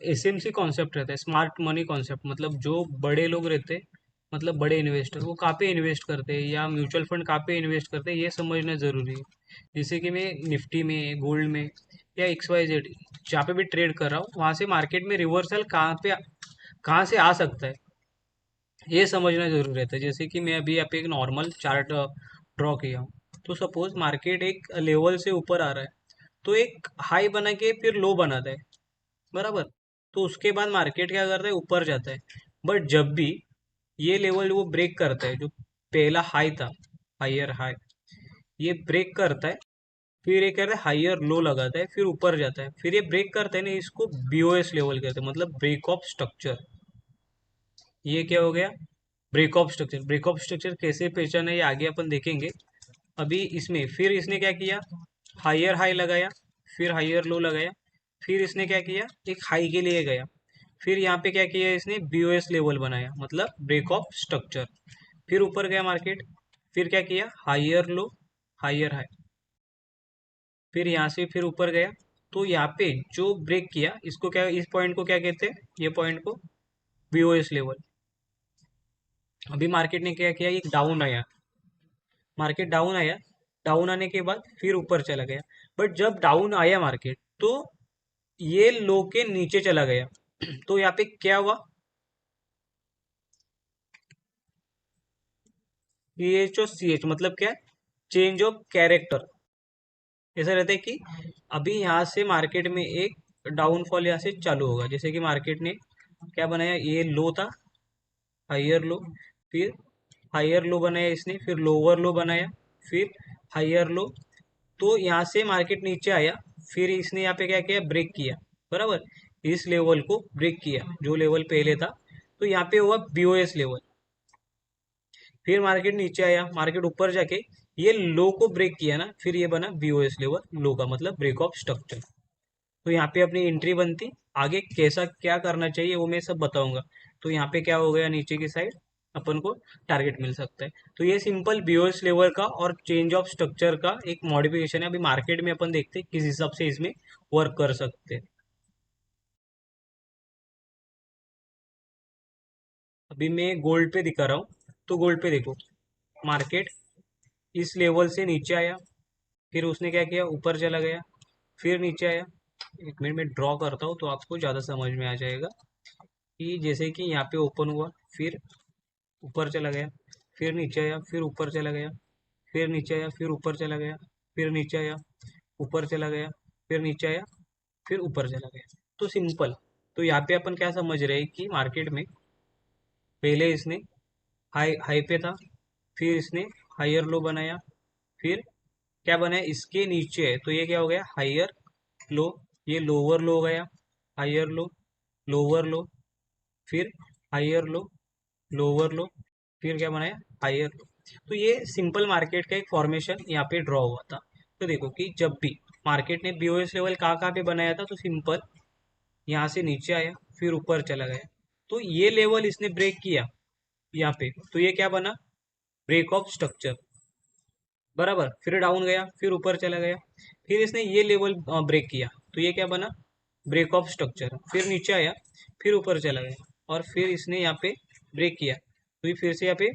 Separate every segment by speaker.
Speaker 1: SMC concept रहता है, smart money concept. मतलब जो बड़े लोग रहते हैं, मतलब बड़े इन्वेस्टर, वो कहाँ पे इन्वेस्ट करते हैं या म्यूचुअल फंड कहाँ पे इन्वेस्ट करते हैं, ये समझना जरूरी है। जैसे कि मैं निफ्टी में, गोल्ड में या XYZ जहाँ पे भी ट्रेड कर रहा हूँ, वहाँ से मार्केट में रिवर्सल कहाँ से आ सकता है, ये समझना जरूर रहता है। जैसे कि मैं अभी यहाँ पे एक नॉर्मल चार्ट ड्रॉ किया हूँ, तो सपोज मार्केट एक लेवल से ऊपर आ रहा है, तो एक हाई बना के फिर लो बनाता है, बराबर। तो उसके बाद मार्केट क्या करता है, ऊपर जाता है। बट जब भी ये लेवल वो ब्रेक करता है, जो पहला हाई था, हायर हाई, ये ब्रेक करता है, फिर ये कहता है हायर लो लगाता है, फिर ऊपर जाता है, फिर ये ब्रेक करता है ना, इसको BOS लेवल कहते हैं, मतलब ब्रेक ऑफ स्ट्रक्चर। ये क्या हो गया, break of structure. Break of structure कैसे पहचाना है, ये आगे अपन देखेंगे। अभी इसमें फिर इसने क्या किया, हायर हाई लगाया, फिर हायर लो लगाया, फिर इसने क्या किया, एक हाई के लिए गया, फिर यहाँ पे क्या किया इसने, BOS लेवल बनाया, मतलब ब्रेक ऑफ स्ट्रक्चर। फिर ऊपर गया मार्केट, फिर क्या किया, हायर लो, हायर हाई, फिर यहाँ से फिर ऊपर गया। तो यहाँ पे जो ब्रेक किया, इसको क्या, इस पॉइंट को क्या कहते हैं, ये पॉइंट को BOS लेवल। अभी मार्केट ने क्या किया, एक डाउन आया, मार्केट डाउन आया, डाउन आने के बाद फिर ऊपर चला गया। बट जब डाउन आया मार्केट, तो ये लो के नीचे चला गया। तो यहाँ पे क्या हुआ, CHOCH मतलब क्या, चेंज ऑफ कैरेक्टर। ऐसा रहता है कि अभी यहाँ से मार्केट में एक डाउनफॉल यहाँ से चालू होगा। जैसे कि मार्केट ने क्या बनाया, ये लो था, हायर लो, फिर हायर लो बनाया इसने, फिर लोअर लो बनाया, फिर हायर लो। तो यहाँ से मार्केट नीचे आया, फिर इसने यहाँ पे क्या किया, ब्रेक किया, बराबर। इस लेवल को ब्रेक किया, जो लेवल पहले था। तो यहाँ पे हुआ BOS लेवल। फिर मार्केट नीचे आया, मार्केट ऊपर जाके ये लो को ब्रेक किया ना, फिर ये बना BOS लेवल, लो का मतलब ब्रेक ऑफ स्ट्रक्चर। तो यहाँ पे अपनी एंट्री बनती। आगे कैसा क्या करना चाहिए वो मैं सब बताऊंगा। तो यहाँ पे क्या हो गया, नीचे की साइड अपन को टारगेट मिल सकता है। तो ये सिंपल BOS लेवल का और चेंज ऑफ स्ट्रक्चर का एक मॉडिफिकेशन है। अभी मार्केट में अपन देखते हैं किस हिसाब से इसमें वर्क कर सकते हैं। अभी मैं गोल्ड पे दिखा रहा हूँ, तो गोल्ड पे देखो, मार्केट इस लेवल से नीचे आया, फिर उसने क्या किया, ऊपर चला गया, फिर नीचे आया। एक मिनट में ड्रॉ करता हूँ तो आपको ज़्यादा समझ में आ जाएगा। कि जैसे कि यहाँ पे ओपन हुआ, फिर ऊपर चला गया, फिर नीचे आया, फिर ऊपर चला गया, फिर नीचे आया, फिर ऊपर चला गया, फिर नीचे आया, ऊपर चला गया, फिर नीचे आया, फिर ऊपर चला गया। तो सिंपल। तो यहाँ पे अपन क्या समझ रहे हैं कि मार्केट में पहले इसने हाई हाई पे था, फिर इसने हायर लो बनाया, फिर क्या बनाया, इसके नीचे है, तो ये क्या हो गया, हायर लो। ये लोअर लो हो गया, हायर लो, लोअर लो, फिर हायर लो, लोअर लो, फिर क्या बनाया, हायर लो। तो ये सिंपल मार्केट का एक फॉर्मेशन यहाँ पे ड्रॉ हुआ था। तो देखो कि जब भी मार्केट ने BOS लेवल कहाँ कहाँ पे बनाया था, तो सिंपल यहाँ से नीचे आया, फिर ऊपर चला गया। तो ये लेवल इसने ब्रेक किया यहाँ पे, तो ये क्या बना, ब्रेक ऑफ स्ट्रक्चर, बराबर। फिर डाउन गया, फिर ऊपर चला गया, फिर इसने ये लेवल ब्रेक किया, तो ये क्या बना, ब्रेक ऑफ स्ट्रक्चर। फिर नीचे आया, फिर ऊपर चला गया, और फिर इसने यहाँ पे ब्रेक किया, तो ये फिर से यहाँ पे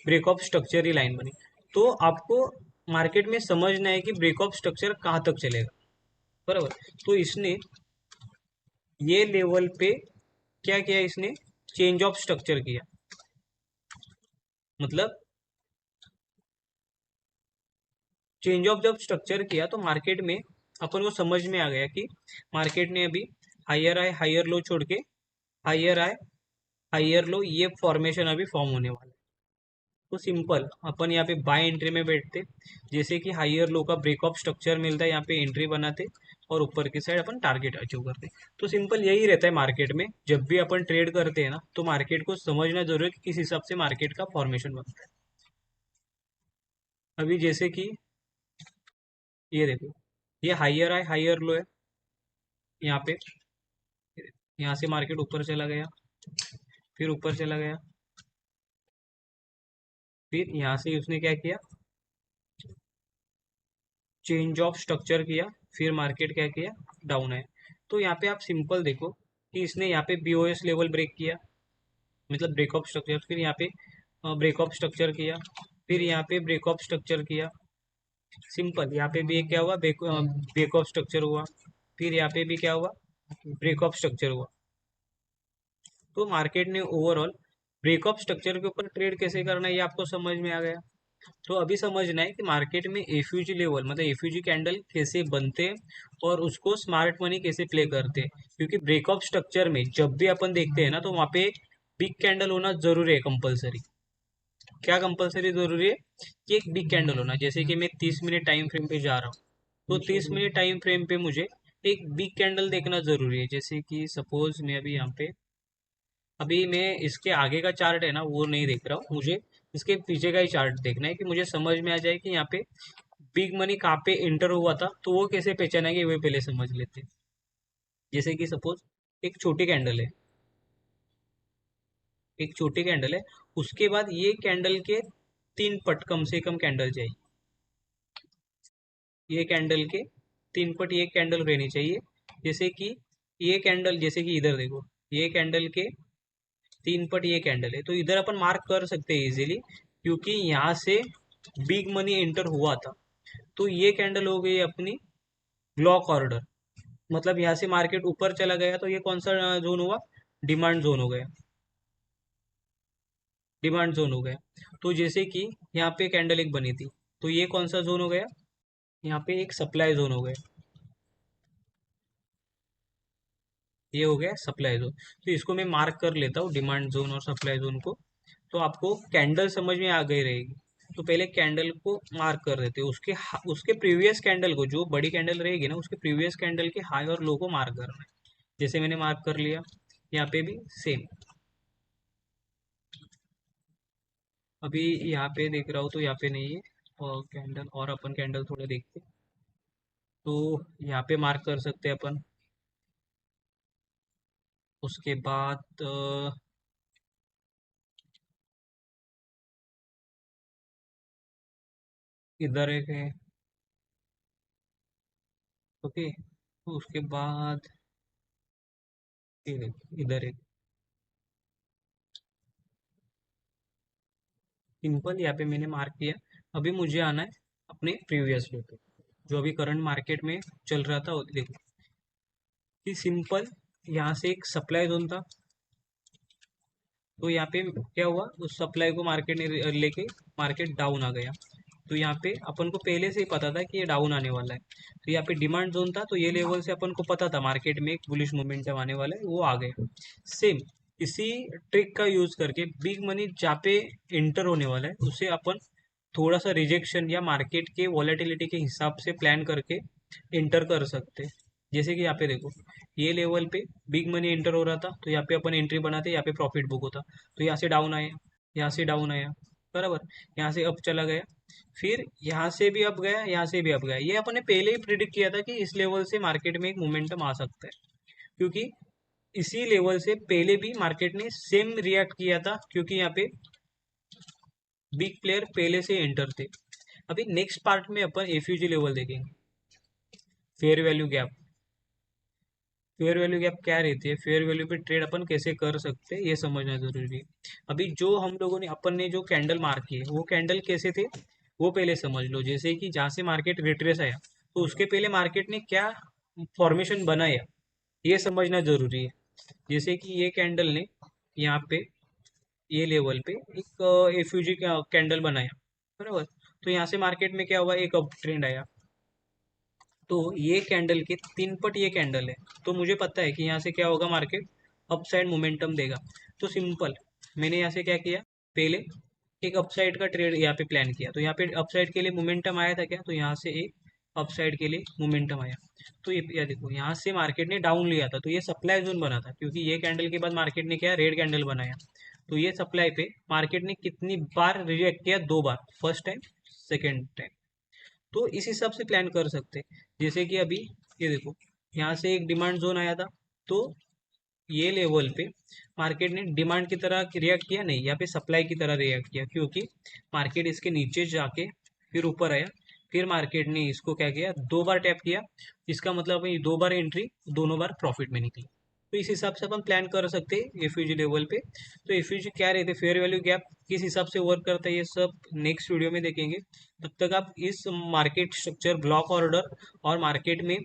Speaker 1: ब्रेक ऑफ स्ट्रक्चर ही लाइन बनी। तो आपको मार्केट में समझना है कि ब्रेक ऑफ स्ट्रक्चर कहाँ तक चलेगा, बराबर। तो इसने ये लेवल पे क्या किया, इसने चेंज ऑफ स्ट्रक्चर किया, मतलब चेंज ऑफ जब स्ट्रक्चर किया, तो मार्केट में अपन को समझ में आ गया कि मार्केट ने अभी हायर आए हायर लो छोड़ के, हायर आए हायर लो, ये फॉर्मेशन अभी फॉर्म होने वाला है। तो सिंपल अपन यहाँ पे बाय एंट्री में बैठते, जैसे कि हायर लो का ब्रेक ऑफ स्ट्रक्चर मिलता है, यहाँ पे एंट्री बनाते, और ऊपर की साइड अपन टारगेट अचीव करते। तो सिंपल यही रहता है मार्केट में। जब भी अपन ट्रेड करते हैं ना, तो मार्केट को समझना जरूरी है कि किस हिसाब से मार्केट का फॉर्मेशन बनता है। अभी जैसे कि ये देखो, ये हायर आए हायर लो है, यहाँ पे, यहाँ से मार्केट ऊपर चला गया, फिर ऊपर चला गया, फिर यहाँ से उसने क्या किया, चेंज ऑफ स्ट्रक्चर किया, फिर मार्केट क्या किया, डाउन है। तो यहाँ पे आप सिंपल देखो कि इसने यहाँ पे बीओएस लेवल ब्रेक किया, मतलब ब्रेक ऑफ स्ट्रक्चर, फिर यहाँ पे ब्रेक ऑफ स्ट्रक्चर किया, फिर यहाँ पे ब्रेक ऑफ स्ट्रक्चर किया, सिंपल। यहाँ पे भी एक क्या हुआ, ब्रेक ऑफ स्ट्रक्चर हुआ, फिर यहाँ पे भी क्या हुआ, ब्रेक ऑफ स्ट्रक्चर हुआ। तो मार्केट ने ओवरऑल ब्रेक ऑफ स्ट्रक्चर के ऊपर ट्रेड कैसे करना है ये आपको समझ में आ गया। तो अभी समझना है कि मार्केट में एफयूजी लेवल मतलब एफयूजी कैंडल कैसे बनते हैं और उसको स्मार्ट मनी कैसे प्ले करते हैं, क्योंकि ब्रेक ऑफ स्ट्रक्चर में जब भी अपन देखते हैं ना तो वहाँ पे बिग कैंडल होना जरूरी है, कंपलसरी। क्या कंपलसरी जरूरी है कि एक बिग कैंडल होना। जैसे कि मैं 30 मिनट टाइम फ्रेम पे जा रहा हूँ, तो 30 मिनट टाइम फ्रेम पे मुझे एक बिग कैंडल देखना जरूरी है। जैसे कि सपोज मैं अभी यहाँ पे, अभी मैं इसके आगे का चार्ट है ना वो नहीं देख रहा हूँ, मुझे इसके पीछे का ही चार्ट देखना है कि मुझे समझ में आ जाए कि यहाँ पे बिग मनी कहाँ पे एंटर हुआ था, तो वो कैसे पहचानेंगे वो पहले समझ लेते हैं। जैसे कि सपोज एक छोटी कैंडल है, एक छोटी कैंडल है, उसके बाद ये कैंडल के 3 पट कम से कम कैंडल चाहिए, ये कैंडल के 3 पट ये कैंडल रहनी चाहिए। जैसे कि ये कैंडल, जैसे कि इधर देखो, ये कैंडल के 3 पट ये कैंडल है, तो इधर अपन मार्क कर सकते हैं इजीली, क्योंकि यहाँ से बिग मनी एंटर हुआ था। तो ये कैंडल हो गई अपनी ब्लॉक ऑर्डर, मतलब यहाँ से मार्केट ऊपर चला गया, तो ये कौन सा जोन हुआ, डिमांड जोन हो गया, डिमांड जोन हो गया। तो जैसे कि यहाँ पे कैंडल एक बनी थी, तो ये कौन सा जोन हो गया, यहाँ पे एक सप्लाई जोन हो गया, ये हो गया सप्लाई जोन। तो इसको मैं मार्क कर लेता हूँ, डिमांड जोन और सप्लाई जोन को। तो आपको कैंडल समझ में आ गई रहेगी। तो पहले कैंडल को मार्क कर देते हैं, उसके प्रीवियस कैंडल को, जो बड़ी कैंडल रहेगी ना उसके प्रीवियस कैंडल के हाई और लो को मार्क करना है। जैसे मैंने मार्क कर लिया, यहाँ पे भी सेम। अभी यहाँ पे देख रहा हूँ तो यहाँ पे नहीं है और कैंडल, और अपन कैंडल थोड़े देखते हैं। तो यहाँ पे मार्क कर सकते हैं अपन। उसके बाद इधर एक है, ओके। तो उसके बाद ये देखो, इधर एक, सिंपल यहाँ पे मैंने मार्क किया। अभी मुझे आना है अपने प्रीवियस डे पे, जो अभी करंट मार्केट में चल रहा था, देखो कि सिंपल यहाँ से एक सप्लाई जोन था। तो यहाँ पे क्या हुआ, उस सप्लाई को मार्केट ने लेके मार्केट डाउन आ गया। तो यहाँ पे अपन को पहले से ही पता था कि ये डाउन आने वाला है। तो यहाँ पे डिमांड जोन था, तो ये लेवल से अपन को पता था मार्केट में एक बुलिश मोमेंटम आने वाला है, वो आ गए। सेम इसी ट्रिक का यूज करके बिग मनी जहाँ पे इंटर होने वाला है उसे अपन थोड़ा सा रिजेक्शन या मार्केट के वॉलेटिलिटी के हिसाब से प्लान करके इंटर कर सकते हैं। जैसे कि यहाँ पे देखो, ये लेवल पे बिग मनी एंटर हो रहा था, तो यहाँ पे अपन एंट्री बनाते, यहाँ पे प्रॉफिट बुक होता। तो यहाँ से डाउन आया, यहाँ से डाउन आया, बराबर, यहाँ से अप चला गया, फिर यहाँ से भी अप गया, यहाँ से भी अप गया। ये अपन ने पहले ही प्रिडिक्ट किया था कि इस लेवल से मार्केट में एक मोमेंटम आ सकता है, क्योंकि इसी लेवल से पहले भी मार्केट ने सेम रिएक्ट किया था, क्योंकि यहाँ पे बिग प्लेयर पहले से एंटर थे। अभी नेक्स्ट पार्ट में अपन एफयूजी लेवल देखेंगे, fair value gap. Fair value gap क्या रहती है, फेयर वैल्यू पे ट्रेड अपन कैसे कर सकते हैं ये समझना जरूरी है। अभी जो हम लोगों ने, अपन ने जो कैंडल मार्क किए वो कैंडल कैसे थे वो पहले समझ लो। जैसे कि जहाँ से मार्केट रिट्रेस आया, तो उसके पहले मार्केट ने क्या फॉर्मेशन बनाया ये समझना जरूरी है। जैसे कि ये कैंडल ने यहाँ पे ये लेवल पे एक एफयूजी कैंडल बनाया, बराबर। तो यहाँ से मार्केट में क्या हुआ, एक अप ट्रेंड आया। तो ये कैंडल के 3 पट ये कैंडल है, तो मुझे पता है कि यहाँ से क्या होगा, मार्केट अपसाइड मोमेंटम देगा। तो सिंपल मैंने यहाँ से क्या किया, पहले एक अपसाइड का ट्रेड यहाँ पे प्लान किया। तो यहाँ पे अपसाइड के लिए मोमेंटम आया था क्या, तो यहाँ से एक अपसाइड के लिए मोमेंटम आया। तो ये देखो, यहाँ से मार्केट ने डाउन लिया था, तो ये सप्लाई जोन बना था, क्योंकि ये कैंडल के बाद मार्केट ने क्या रेड कैंडल बनाया। तो ये सप्लाई पे मार्केट ने कितनी बार रिजेक्ट किया, 2 बार, फर्स्ट टाइम, सेकेंड टाइम। तो इस हिसाब से प्लान कर सकते हैं। जैसे कि अभी ये देखो, यहाँ से एक डिमांड जोन आया था, तो ये लेवल पे मार्केट ने डिमांड की तरह रिएक्ट किया नहीं, यहाँ पे सप्लाई की तरह रिएक्ट किया, क्योंकि मार्केट इसके नीचे जाके फिर ऊपर आया, फिर मार्केट ने इसको क्या किया, 2 बार टैप किया। इसका मतलब है 2 बार एंट्री, दोनों बार प्रॉफिट में निकली। तो इस हिसाब से अपन प्लान कर सकते हैं एफयूजी लेवल पे। तो एफयूजी क्या रहते हैं, फेयर वैल्यू गैप किस हिसाब से वर्क करता है, ये सब नेक्स्ट वीडियो में देखेंगे। तब तक आप इस मार्केट स्ट्रक्चर, ब्लॉक ऑर्डर और मार्केट में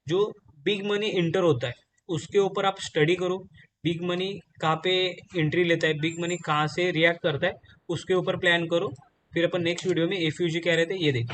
Speaker 1: जो बिग मनी इंटर होता है उसके ऊपर आप स्टडी करो। बिग मनी कहाँ पे एंट्री लेता है, बिग मनी कहाँ से रिएक्ट करता है, उसके ऊपर प्लान करो। फिर अपन नेक्स्ट वीडियो में एफयूजी क्या रहते हैं ये देखें।